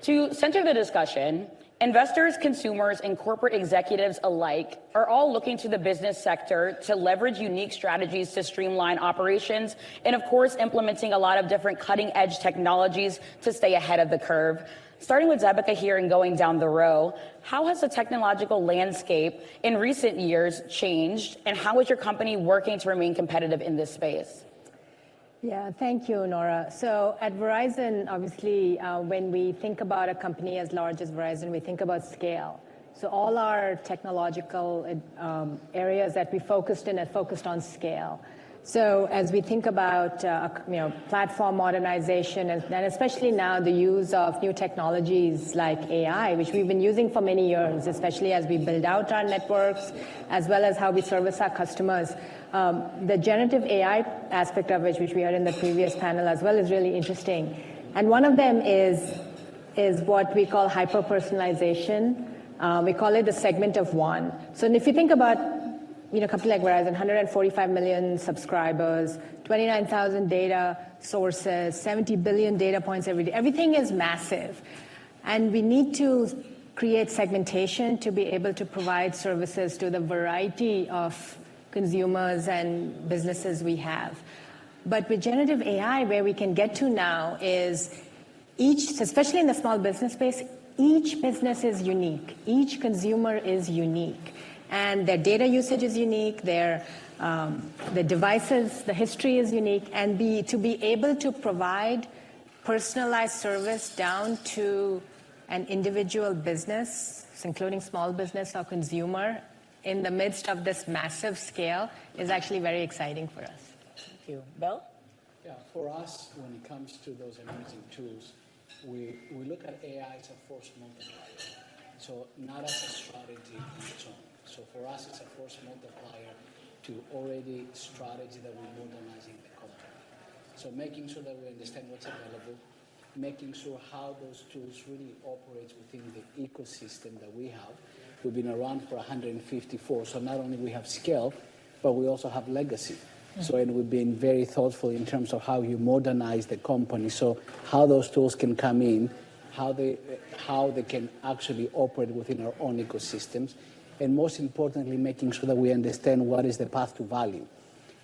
To center the discussion, investors, consumers, and corporate executives alike are all looking to the business sector to leverage unique strategies to streamline operations and, of course, implementing a lot of different cutting-edge technologies to stay ahead of the curve. Starting with Debika here and going down the row, how has the technological landscape in recent years changed, and how is your company working to remain competitive in this space? Yeah, thank you, Norah. So at Verizon, obviously, when we think about a company as large as Verizon, we think about scale. So all our technological areas that we focused in are focused on scale. So as we think about platform modernization, and especially now the use of new technologies like AI, which we've been using for many years, especially as we build out our networks, as well as how we service our customers. The generative AI aspect of which we heard in the previous panel as well, is really interesting. And one of them is what we call hyper-personalization. We call it the segment of one. So if you think about a company like Verizon, 145 million subscribers, 29,000 data sources, 70 billion data points every day. Everything is massive. And we need to create segmentation to be able to provide services to the variety of consumers and businesses we have. But with generative AI, where we can get to now is especially in the small business space, each business is unique. Each consumer is unique. And their data usage is unique, their devices, the history is unique, and to be able to provide personalized service down to an individual business, including small business or consumer, in the midst of this massive scale is actually very exciting for us. Thank you. Bill? Yeah, for us, when it comes to those emerging tools, we look at AI as a force multiplier. So not as a strategy on its own. So for us, it's a force multiplier to already strategy that we're modernizing the company. So making sure that we understand what's available, making sure how those tools really operate within the ecosystem that we have. We've been around for 154, so not only we have scale, but we also have legacy. So, and we've been very thoughtful in terms of how you modernize the company. So how those tools can come in, how they can actually operate within our own ecosystems, and most importantly, making sure that we understand what is the path to value.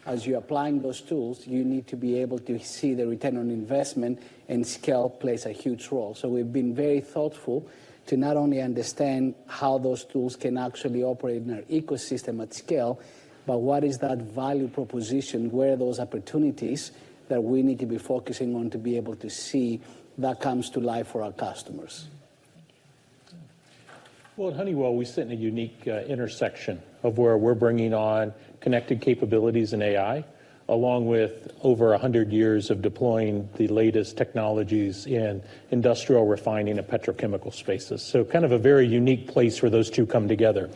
As you're applying those tools, you need to be able to see the return on investment, and scale plays a huge role. So we've been very thoughtful to not only understand how those tools can actually operate in our ecosystem at scale, but what is that value proposition, where are those opportunities that we need to be focusing on to be able to see that comes to life for our customers. Well, at Honeywell, we sit in a unique intersection of where we're bringing on connected capabilities in AI, along with over 100 years of deploying the latest technologies in industrial refining and petrochemical spaces. So kind of a very unique place where those two come together.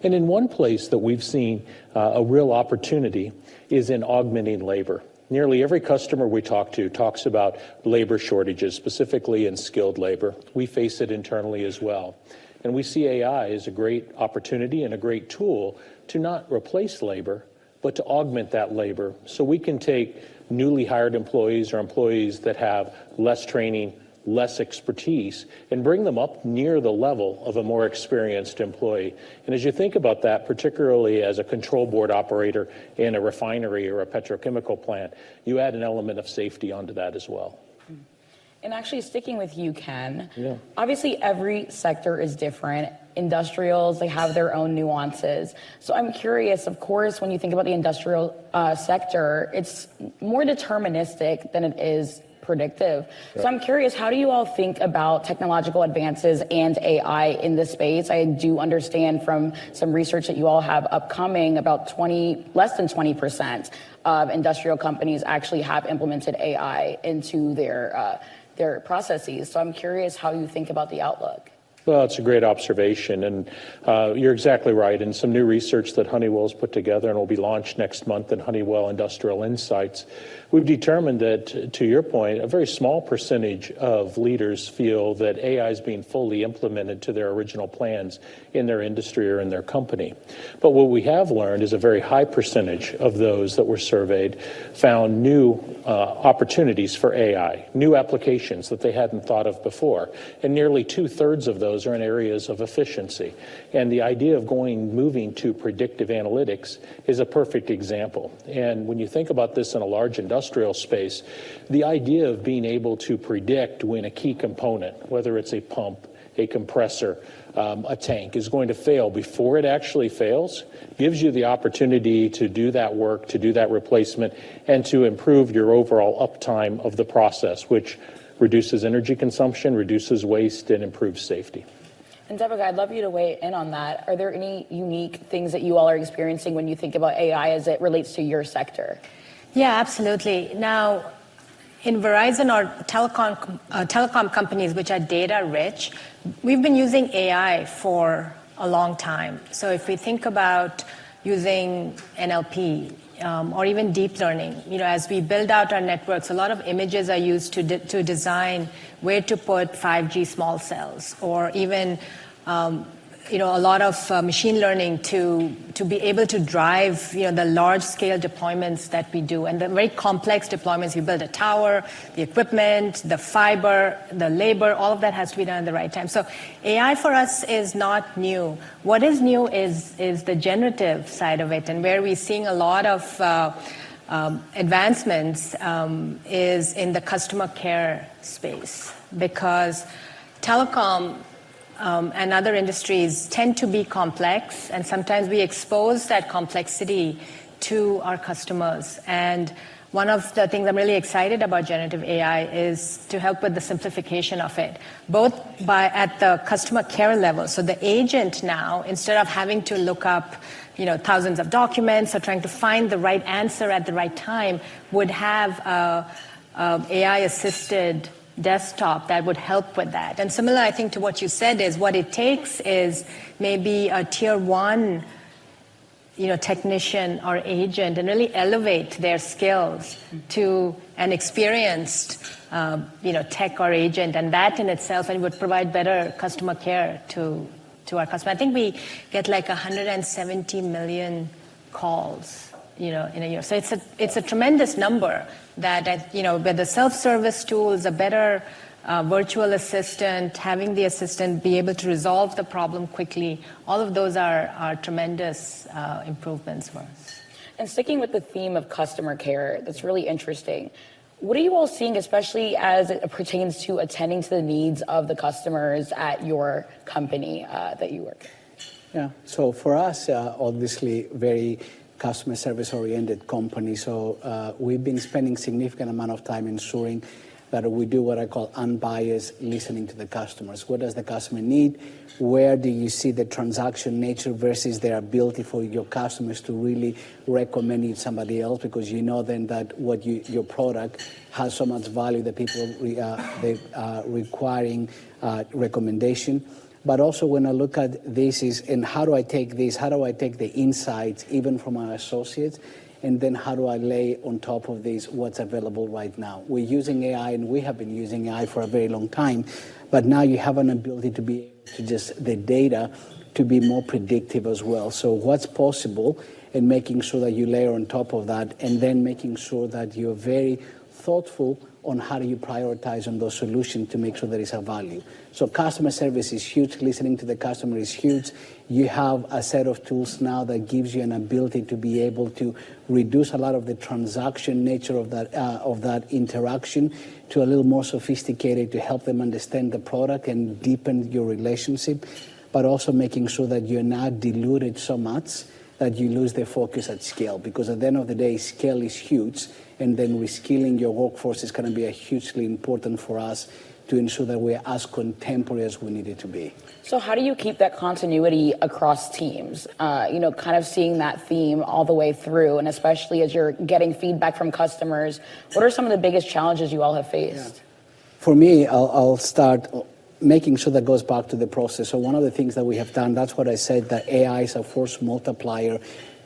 And in one place that we've seen a real opportunity is in augmenting labor. Nearly every customer we talk to talks about labor shortages, specifically in skilled labor. We face it internally as well. And we see AI as a great opportunity and a great tool to not replace labor, but to augment that labor so we can take newly hired employees or employees that have less training, less expertise, and bring them up near the level of a more experienced employee. And as you think about that, particularly as a control board operator in a refinery or a petrochemical plant, you add an element of safety onto that as well. And actually sticking with you, Ken, obviously every sector is different. Industrials, they have their own nuances. So I'm curious, of course, when you think about the industrial sector, it's more deterministic than it is predictive. So I'm curious, how do you all think about technological advances and AI in this space? I do understand from some research that you all have upcoming about less than 20% of industrial companies actually have implemented AI into their processes. So I'm curious how you think about the outlook. Well, it's a great observation, and you're exactly right. In some new research that Honeywell's put together and will be launched next month in Honeywell Industrial Insights, we've determined that, to your point, a very small percentage of leaders feel that AI is being fully implemented to their original plans in their industry or in their company. But what we have learned is a very high percentage of those that were surveyed found new opportunities for AI, new applications that they hadn't thought of before, and nearly 2/3 of those are in areas of efficiency. And the idea of moving to predictive analytics is a perfect example. And when you think about this in a large industrial space, the idea of being able to predict when a key component, whether it's a pump, a compressor, a tank, is going to fail before it actually fails, gives you the opportunity to do that work, to do that replacement, and to improve your overall uptime of the process, which reduces energy consumption, reduces waste, and improves safety. And Debika, I'd love you to weigh in on that. Are there any unique things that you all are experiencing when you think about AI as it relates to your sector? Yeah, absolutely. Now, in Verizon or telecom companies which are data rich, we've been using AI for a long time. So if we think about using NLP, or even deep learning, as we build out our networks, a lot of images are used to design where to put 5G small cells, or even a lot of machine learning to be able to drive the large scale deployments that we do, and the very complex deployments. We build a tower, the equipment, the fiber, the labor, all of that has to be done at the right time. So AI for us is not new. What is new is the generative side of it, and where we're seeing a lot of advancements is in the customer care space, because telecom and other industries tend to be complex, and sometimes we expose that complexity to our customers. And one of the things I'm really excited about generative AI is to help with the simplification of it, both at the customer care level. So the agent now, instead of having to look up thousands of documents or trying to find the right answer at the right time, would have a AI-assisted desktop that would help with that. And similar, I think, to what you said, is what it takes is maybe a tier one technician or agent, and really elevate their skills to an experienced tech or agent, and that in itself would provide better customer care to our customer. I think we get like 170 million calls in a year. So it's a tremendous number that, with the self-service tools, a better virtual assistant, having the assistant be able to resolve the problem quickly, all of those are tremendous improvements for us. And sticking with the theme of customer care, that's really interesting. What are you all seeing, especially as it pertains to attending to the needs of the customers at your company that you work at? Yeah, so for us, obviously, very customer service oriented company. So we've been spending significant amount of time ensuring that we do what I call unbiased listening to the customers. What does the customer need? Where do you see the transaction nature versus their ability for your customers to really recommend you to somebody else, because then that what your product has so much value that people they are requiring recommendation. But also when I look at this and how do I take this, how do I take the insights even from our associates, and then how do I lay on top of this what's available right now? We're using AI, and we have been using AI for a very long time, but now you have an ability to be able to just the data to be more predictive as well. So what's possible, and making sure that you layer on top of that, and then making sure that you're very thoughtful on how do you prioritize on those solutions to make sure there is a value. So customer service is huge. Listening to the customer is huge. You have a set of tools now that gives you an ability to be able to reduce a lot of the transaction nature of that interaction to a little more sophisticated, to help them understand the product and deepen your relationship, but also making sure that you're not diluted so much that you lose the focus at scale. Because at the end of the day, scale is huge, and then reskilling your workforce is going to be a hugely important for us to ensure that we're as contemporary as we need it to be. So how do you keep that continuity across teams? Kind of seeing that theme all the way through, and especially as you're getting feedback from customers, what are some of the biggest challenges you all have faced? Yeah. For me, I'll start making sure that goes back to the process. So one of the things that we have done, that's what I said, that AI is a force multiplier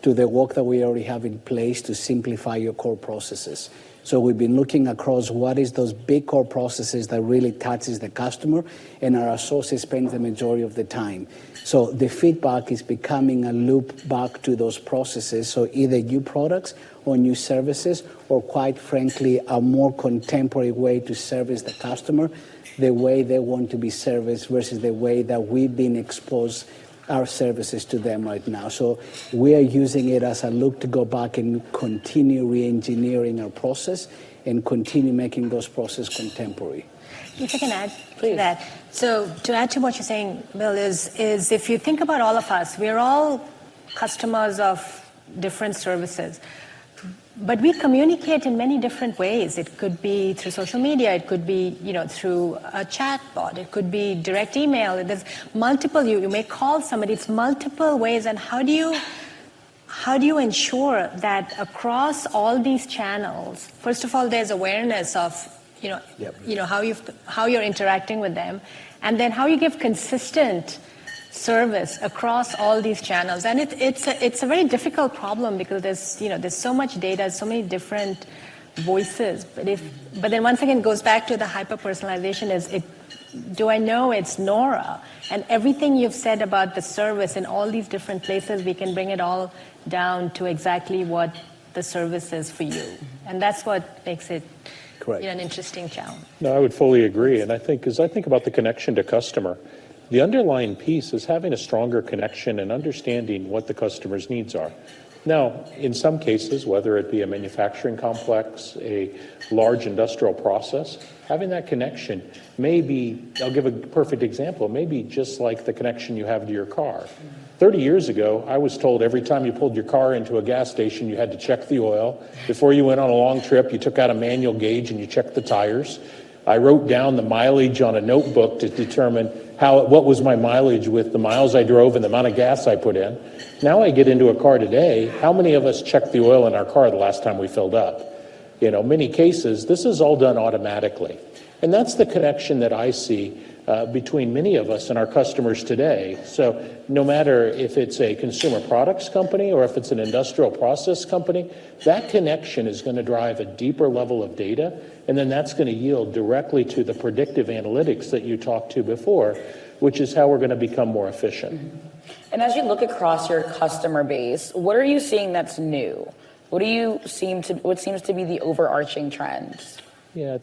to the work that we already have in place to simplify your core processes. So we've been looking across what is those big core processes that really touches the customer, and our associate spends the majority of the time. So the feedback is becoming a loop back to those processes. So either new products or new services, or quite frankly, a more contemporary way to service the customer, the way they want to be serviced versus the way that we've been exposed our services to them right now. So we are using it as a look to go back and continue re-engineering our process and continue making those processes contemporary. If I can add to that. So to add to what you're saying, Bill, is if you think about all of us, we're all customers of different services. But we communicate in many different ways. It could be through social media. It could be, through a chat bot. It could be direct email. There's multiple. You may call somebody. It's multiple ways. And how do you ensure that across all these channels, first of all, there's awareness of, how you're interacting with them, and then how you give consistent service across all these channels. And it's a very difficult problem because there's so much data, so many different voices. But then once again, it goes back to the hyper-personalization. Do I know it's Norah? And everything you've said about the service in all these different places, we can bring it all down to exactly what the service is for you. And that's what makes it an interesting challenge. No, I would fully agree. And I think, as I think about the connection to customer, the underlying piece is having a stronger connection and understanding what the customer's needs are. Now, in some cases, whether it be a manufacturing complex, a large industrial process, having that connection may be, I'll give a perfect example, maybe just like the connection you have to your car. 30 years ago, I was told every time you pulled your car into a gas station, you had to check the oil. Before you went on a long trip, you took out a manual gauge and you checked the tires. I wrote down the mileage on a notebook to determine what was my mileage with the miles I drove and the amount of gas I put in. Now I get into a car today, how many of us checked the oil in our car the last time we filled up? Many cases, this is all done automatically. And that's the connection that I see between many of us and our customers today. So no matter if it's a consumer products company or if it's an industrial process company, that connection is going to drive a deeper level of data, and then that's going to yield directly to the predictive analytics that you talked to before, which is how we're going to become more efficient. And as you look across your customer base, what are you seeing that's new? What seems to be the overarching trends? Yeah,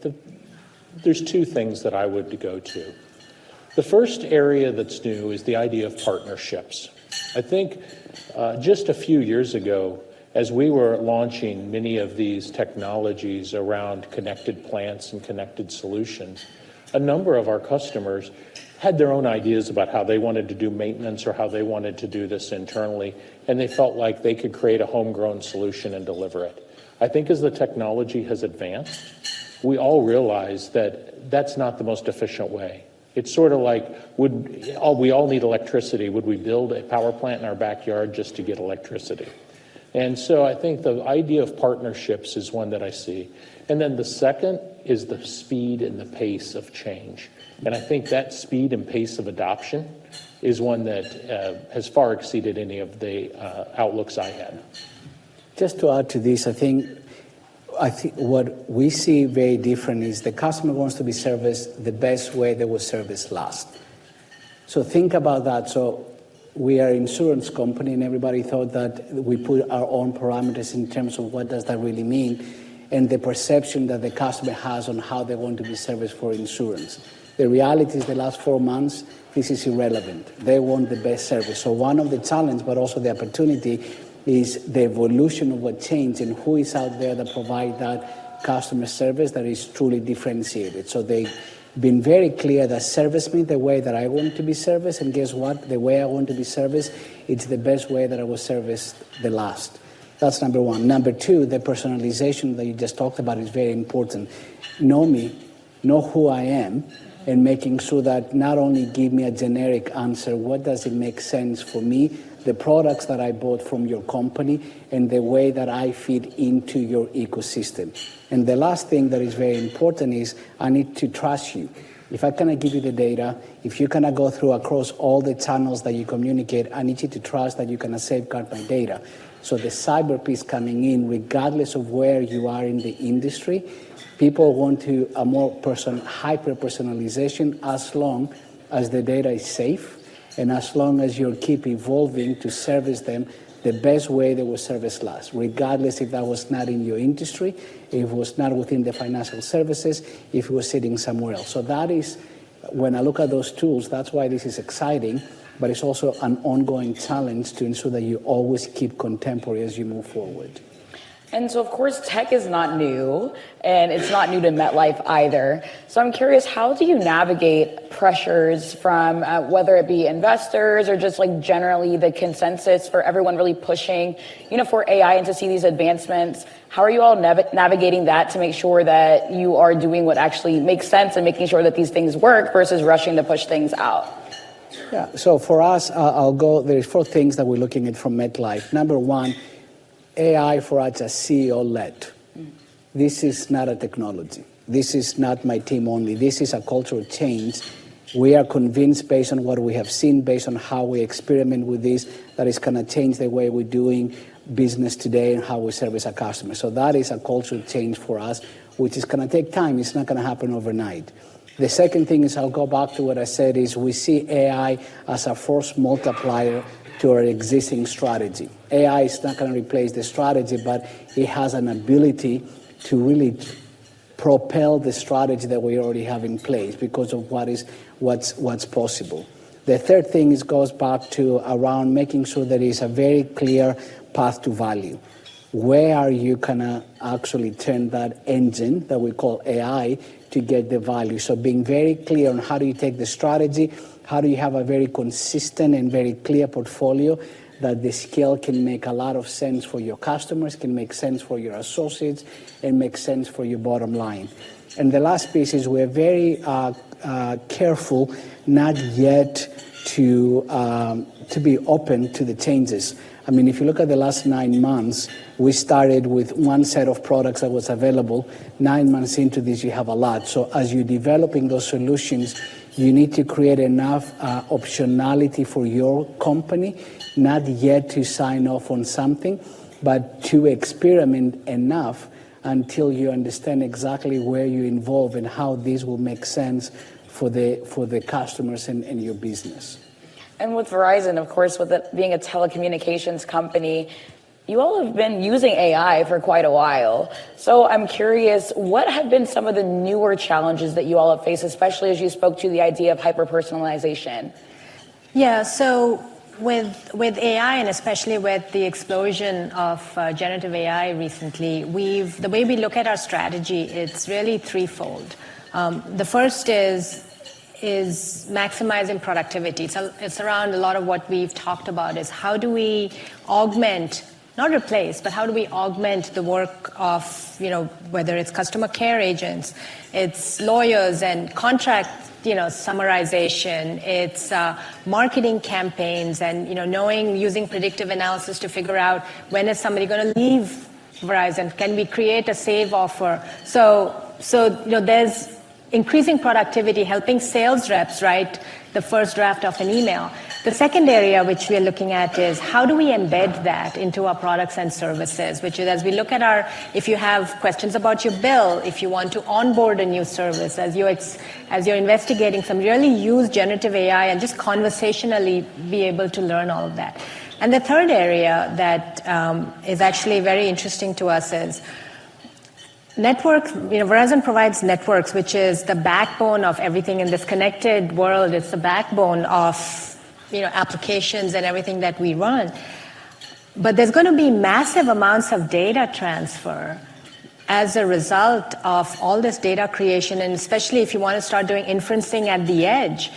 there's two things that I would go to. The first area that's new is the idea of partnerships. I think just a few years ago, as we were launching many of these technologies around connected plants and connected solutions, a number of our customers had their own ideas about how they wanted to do maintenance or how they wanted to do this internally, and they felt like they could create a homegrown solution and deliver it. I think as the technology has advanced, we all realize that that's not the most efficient way. It's sort of like, we all need electricity. Would we build a power plant in our backyard just to get electricity? And so I think the idea of partnerships is one that I see. And then the second is the speed and the pace of change. And I think that speed and pace of adoption is one that has far exceeded any of the outlooks I had. Just to add to this, I think what we see very different is the customer wants to be serviced the best way they were serviced last. So think about that. So we are an insurance company, and everybody thought that we put our own parameters in terms of what does that really mean, and the perception that the customer has on how they want to be serviced for insurance. The reality is the last 4 months, this is irrelevant. They want the best service. So one of the challenges, but also the opportunity, is the evolution of what changed and who is out there that provide that customer service that is truly differentiated. So they've been very clear that service me the way that I want to be serviced, and guess what? The way I want to be serviced, it's the best way that I was serviced the last. That's number one. Number two, the personalization that you just talked about is very important. Know me, know who I am, and making sure that not only give me a generic answer, what does it make sense for me, the products that I bought from your company, and the way that I fit into your ecosystem. And the last thing that is very important is I need to trust you. If I cannot give you the data, if you cannot go through across all the channels that you communicate, I need you to trust that you cannot safeguard my data. So the cyber piece coming in, regardless of where you are in the industry, people want to a more hyper-personalization as long as the data is safe and as long as you keep evolving to service them the best way they will service last, regardless if that was not in your industry, if it was not within the financial services, if it was sitting somewhere else. So that is, when I look at those tools, that's why this is exciting, but it's also an ongoing challenge to ensure that you always keep contemporary as you move forward. And so, of course, tech is not new, and it's not new to MetLife either. So I'm curious, how do you navigate pressures from whether it be investors or just like generally the consensus for everyone really pushing, for AI and to see these advancements? How are you all navigating that to make sure that you are doing what actually makes sense and making sure that these things work versus rushing to push things out? Yeah, so for us, there's 4 things that we're looking at from MetLife. Number 1, AI for us is CEO-led. This is not a technology. This is not my team only. This is a cultural change. We are convinced, based on what we have seen, based on how we experiment with this, that it's going to change the way we're doing business today and how we service our customers. So that is a cultural change for us, which is going to take time. It's not going to happen overnight. The second thing is, I'll go back to what I said, is we see AI as a force multiplier to our existing strategy. AI is not going to replace the strategy, but it has an ability to really propel the strategy that we already have in place because of what's possible. The third thing goes back to around making sure there is a very clear path to value. Where are you going to actually turn that engine that we call AI to get the value? So being very clear on how do you take the strategy, how do you have a very consistent and very clear portfolio that the scale can make a lot of sense for your customers, can make sense for your associates, and make sense for your bottom line. And the last piece is we're very careful not yet to be open to the changes. I mean, if you look at the last 9 months, we started with one set of products that was available. 9 months into this, you have a lot. So as you're developing those solutions, you need to create enough optionality for your company, not yet to sign off on something, but to experiment enough until you understand exactly where you're involved and how this will make sense for the customers and your business. And with Verizon, of course, with it being a telecommunications company, you all have been using AI for quite a while. So I'm curious, what have been some of the newer challenges that you all have faced, especially as you spoke to the idea of hyper-personalization? Yeah, so with AI, and especially with the explosion of generative AI recently, the way we look at our strategy, it's really threefold. The first is maximizing productivity. It's around a lot of what we've talked about, is how do we augment, not replace, but how do we augment the work of, whether it's customer care agents, it's lawyers and contract, summarization, it's marketing campaigns, and, using predictive analysis to figure out when is somebody going to leave Verizon, can we create a save offer? So there's increasing productivity, helping sales reps write the first draft of an email. The second area which we are looking at is how do we embed that into our products and services, which is as we look at if you have questions about your bill, if you want to onboard a new service, as you're investigating some, really use generative AI and just conversationally be able to learn all of that. And the third area that is actually very interesting to us is networks. Verizon provides networks, which is the backbone of everything in this connected world. It's the backbone of applications and everything that we run. But there's going to be massive amounts of data transfer as a result of all this data creation, and especially if you want to start doing inferencing at the edge,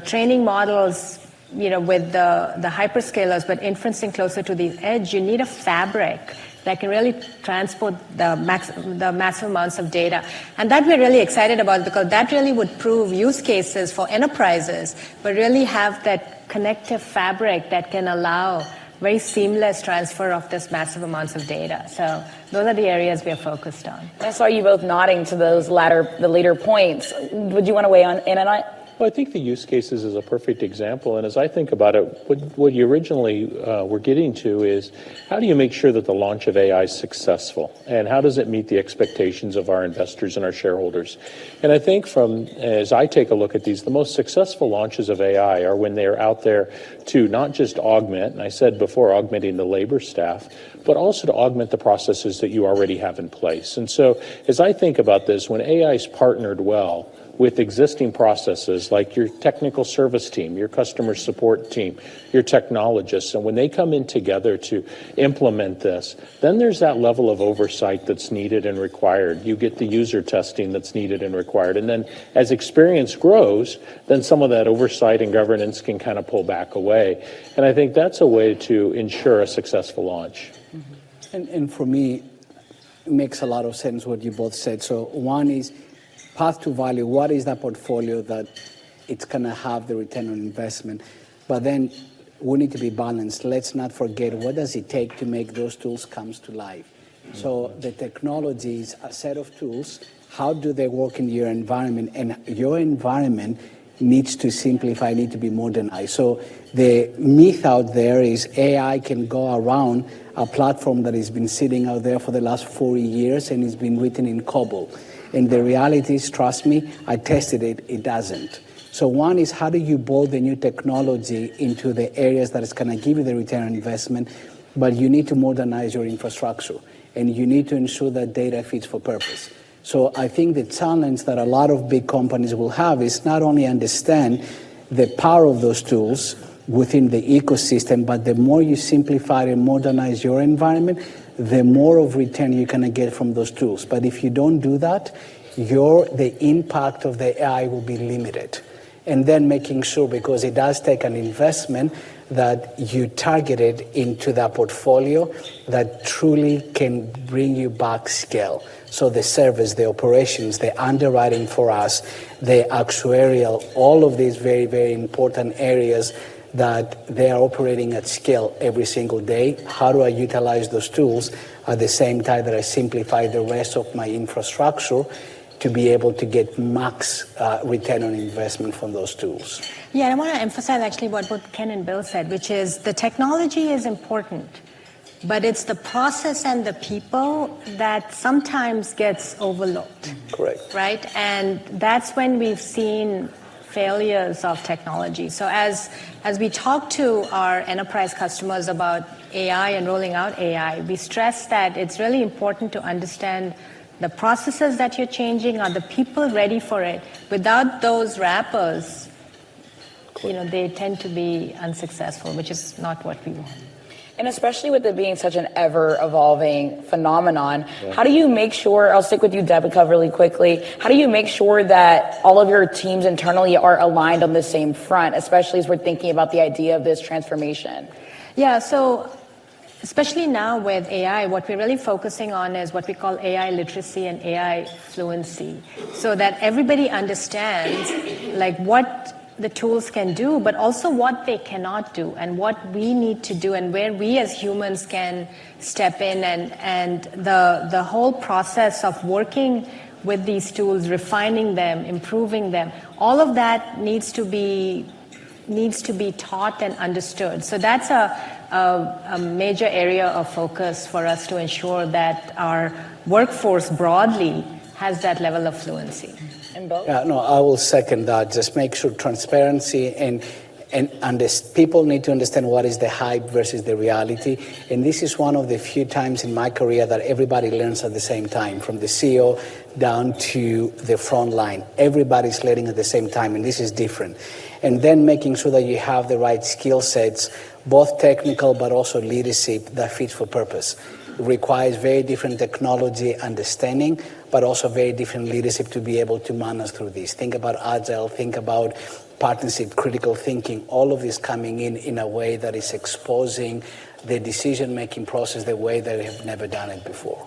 training models, with the hyperscalers, but inferencing closer to the edge, you need a fabric that can really transport the massive amounts of data. And that we're really excited about, because that really would prove use cases for enterprises, but really have that connective fabric that can allow very seamless transfer of this massive amounts of data. So those are the areas we are focused on. I saw you both nodding to the later points. Would you want to weigh in on it? Well, I think the use cases is a perfect example. And as I think about it, what you originally were getting to is how do you make sure that the launch of AI is successful? And how does it meet the expectations of our investors and our shareholders? And I think as I take a look at these, the most successful launches of AI are when they are out there to not just augment, and I said before, augmenting the labor staff, but also to augment the processes that you already have in place. And so as I think about this, when AI is partnered well with existing processes like your technical service team, your customer support team, your technologists, and when they come in together to implement this, then there's that level of oversight that's needed and required. You get the user testing that's needed and required. And then as experience grows, then some of that oversight and governance can kind of pull back away. And I think that's a way to ensure a successful launch. And for me, it makes a lot of sense what you both said. So one is path to value. What is that portfolio that it's going to have the return on investment? But then we need to be balanced. Let's not forget, what does it take to make those tools come to life? So the technology is a set of tools. How do they work in your environment? And your environment needs to simplify, need to be modernized. So the myth out there is AI can go around a platform that has been sitting out there for the last 40 years and it's been written in COBOL. And the reality is, trust me, I tested it, it doesn't. So one is, how do you build the new technology into the areas that is going to give you the return on investment, but you need to modernize your infrastructure, and you need to ensure that data fits for purpose. So I think the challenge that a lot of big companies will have is not only understand the power of those tools within the ecosystem, but the more you simplify and modernize your environment, the more of return you're going to get from those tools. But if you don't do that, the impact of the AI will be limited. And then making sure, because it does take an investment, that you target it into that portfolio that truly can bring you back scale. So the service, the operations, the underwriting for us, the actuarial, all of these very, very important areas that they are operating at scale every single day. How do I utilize those tools at the same time that I simplify the rest of my infrastructure to be able to get max return on investment from those tools? Yeah, I want to emphasize actually what both Ken and Bill said, which is the technology is important, but it's the process and the people that sometimes gets overlooked. Correct. Right? And that's when we've seen failures of technology. So as we talk to our enterprise customers about AI and rolling out AI, we stress that it's really important to understand the processes that you're changing. Are the people ready for it? Without those wrappers, they tend to be unsuccessful, which is not what we want. And especially with it being such an ever-evolving phenomenon, how do you make sure, I'll stick with you, Debika, really quickly, how do you make sure that all of your teams internally are aligned on the same front, especially as we're thinking about the idea of this transformation? Yeah, so especially now with AI, what we're really focusing on is what we call AI literacy and AI fluency, so that everybody understands what the tools can do, but also what they cannot do and what we need to do and where we as humans can step in, and the whole process of working with these tools, refining them, improving them, all of that needs to be taught and understood. So that's a major area of focus for us to ensure that our workforce broadly has that level of fluency. And Bill? Yeah, no, I will second that. Just make sure transparency and people need to understand what is the hype versus the reality. And this is one of the few times in my career that everybody learns at the same time, from the CEO down to the front line. Everybody's learning at the same time, and this is different. And then making sure that you have the right skill sets, both technical but also leadership that fits for purpose. It requires very different technology understanding, but also very different leadership to be able to manage through this. Think about agile, think about partnership, critical thinking, all of this coming in a way that is exposing the decision-making process the way that we have never done it before.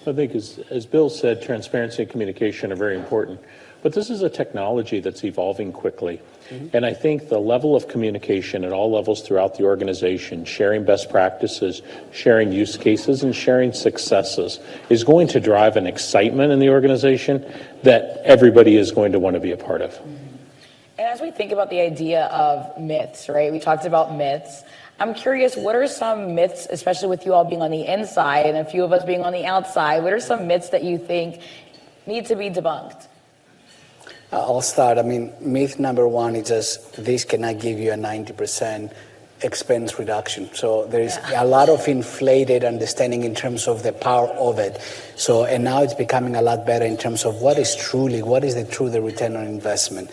I think, as Bill said, transparency and communication are very important. But this is a technology that's evolving quickly. And I think the level of communication at all levels throughout the organization, sharing best practices, sharing use cases, and sharing successes is going to drive an excitement in the organization that everybody is going to want to be a part of. And as we think about the idea of myths, right? We talked about myths. I'm curious, what are some myths, especially with you all being on the inside and a few of us being on the outside, what are some myths that you think need to be debunked? I'll start. I mean, myth number one is just this cannot give you a 90% expense reduction. So there's a lot of inflated understanding in terms of the power of it. So, and now it's becoming a lot better in terms of what is the return on investment.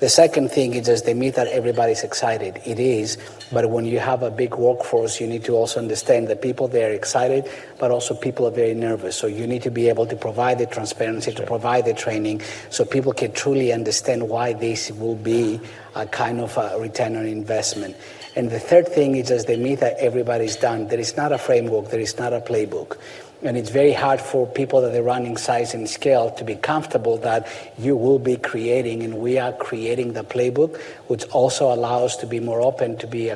The second thing is just the myth that everybody's excited. It is, but when you have a big workforce, you need to also understand that people, they're excited, but also people are very nervous. So you need to be able to provide the transparency, to provide the training, so people can truly understand why this will be a kind of a return on investment. And the third thing is just the myth that everybody's done. There is not a framework, there is not a playbook. And it's very hard for people that are running size and scale to be comfortable that you will be creating, and we are creating the playbook, which also allows us to be more open, to be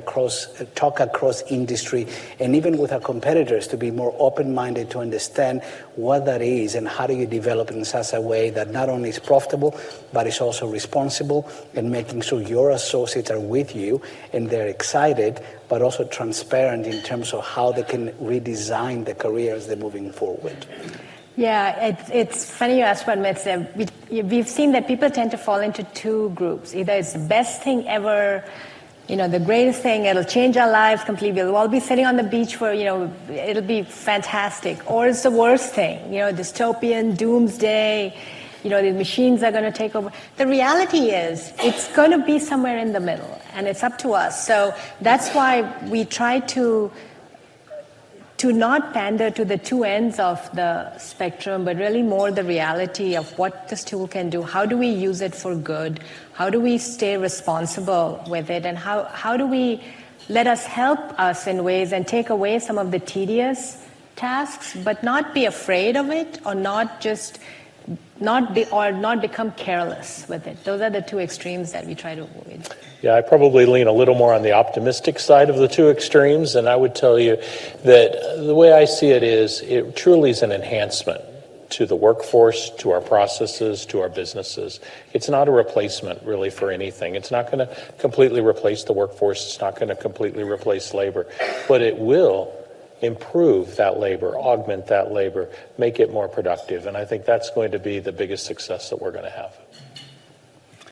talk across industry, and even with our competitors to be more open-minded to understand what that is and how do you develop in such a way that not only is profitable, but is also responsible, and making sure your associates are with you and they're excited, but also transparent in terms of how they can redesign the career as they're moving forward. Yeah, it's funny you asked about myths. We've seen that people tend to fall into two groups. Either it's the best thing ever, the greatest thing, it'll change our lives completely. We'll all be sitting on the beach for, it'll be fantastic. Or it's the worst thing, dystopian, doomsday, the machines are going to take over. The reality is it's going to be somewhere in the middle, and it's up to us. So that's why we try to not pander to the two ends of the spectrum, but really more the reality of what this tool can do. How do we use it for good? How do we stay responsible with it? And how do we let us help us in ways and take away some of the tedious tasks, but not be afraid of it, or not become careless with it. Those are the two extremes that we try to avoid. Yeah, I probably lean a little more on the optimistic side of the two extremes, and I would tell you that the way I see it is it truly is an enhancement to the workforce, to our processes, to our businesses. It's not a replacement really for anything. It's not going to completely replace the workforce. It's not going to completely replace labor, but it will improve that labor, augment that labor, make it more productive. And I think that's going to be the biggest success that we're going to have.